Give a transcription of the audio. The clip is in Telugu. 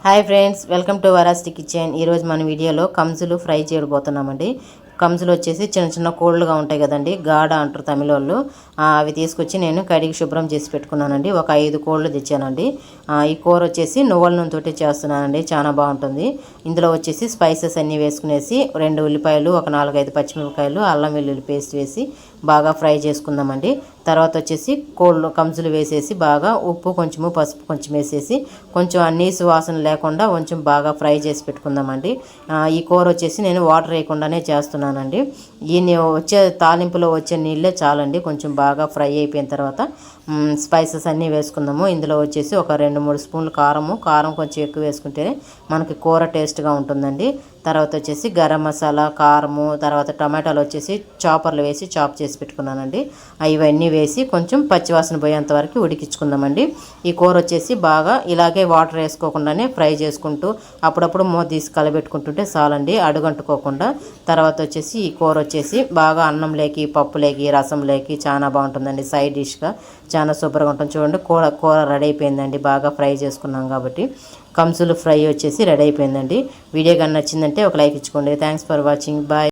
హాయ్ ఫ్రెండ్స్, వెల్కమ్ టు వరాస్టి కిచెన్. ఈరోజు మన వీడియోలో కంజులు ఫ్రై చేయబోతున్నామండి. కంజులు వచ్చేసి చిన్న చిన్న కోళ్ళుగా ఉంటాయి కదండి, గాడ అంటారు తమిళ వాళ్ళు. అవి తీసుకొచ్చి నేను కడిగి శుభ్రం చేసి పెట్టుకున్నానండి. ఒక 5 కోళ్ళు తెచ్చానండి. ఈ కూర వచ్చేసి నువ్వుల నూనెతోటి చేస్తున్నానండి, చాలా బాగుంటుంది. ఇందులో వచ్చేసి స్పైసెస్ అన్నీ వేసుకునేసి 2 ఉల్లిపాయలు, ఒక 4-5 పచ్చిమిరపకాయలు, అల్లం వెల్లుల్లి పేస్ట్ వేసి బాగా ఫ్రై చేసుకుందామండి. తర్వాత వచ్చేసి కోళ్ళు కంజులు వేసేసి బాగా ఉప్పు కొంచెము పసుపు కొంచెం వేసేసి కొంచెం నీసు వాసన లేకుండా కొంచెం బాగా ఫ్రై చేసి పెట్టుకుందామండి. ఈ కూర వచ్చేసి నేను వాటర్ వేయకుండానే చేస్తున్నానండి. ఈ వచ్చే తాలింపులో వచ్చే నీళ్ళే చాలండి. కొంచెం బాగా ఫ్రై అయిపోయిన తర్వాత స్పైసెస్ అన్నీ వేసుకుందాము. ఇందులో వచ్చేసి ఒక 2-3 స్పూన్లు కారం కొంచెం ఎక్కువ వేసుకుంటేనే మనకి కూర టేస్ట్గా ఉంటుందండి. తర్వాత వచ్చేసి గరం మసాలా, కారము, తర్వాత టమాటాలు వచ్చేసి చాపర్లు వేసి చాప్ చేసి పెట్టుకున్నానండి. ఇవన్నీ వేసి కొంచెం పచ్చివాసన పోయేంత వరకు ఉడికించుకుందామండి. ఈ కూర వచ్చేసి బాగా ఇలాగే వాటర్ వేసుకోకుండానే ఫ్రై చేసుకుంటూ అప్పుడప్పుడు మూత తీసి కలబెట్టుకుంటుంటే చాలండి, అడుగంటుకోకుండా. తర్వాత వచ్చేసి ఈ కూర వచ్చేసి బాగా అన్నంలోకి, పప్పులోకి, రసంలోకి చాలా బాగుంటుందండి. సైడ్ డిష్గా చాలా సూపర్గా ఉంటుంది. చూడండి, కూర రెడీ అయిపోయిందండి. బాగా ఫ్రై చేసుకున్నాం కాబట్టి కంజులు ఫ్రై వచ్చేసి రెడీ అయిపోయిందండి. వీడియో కానీ నచ్చిందంటే ఒక లైక్ ఇచ్చుకోండి. Thanks for watching. బాయ్.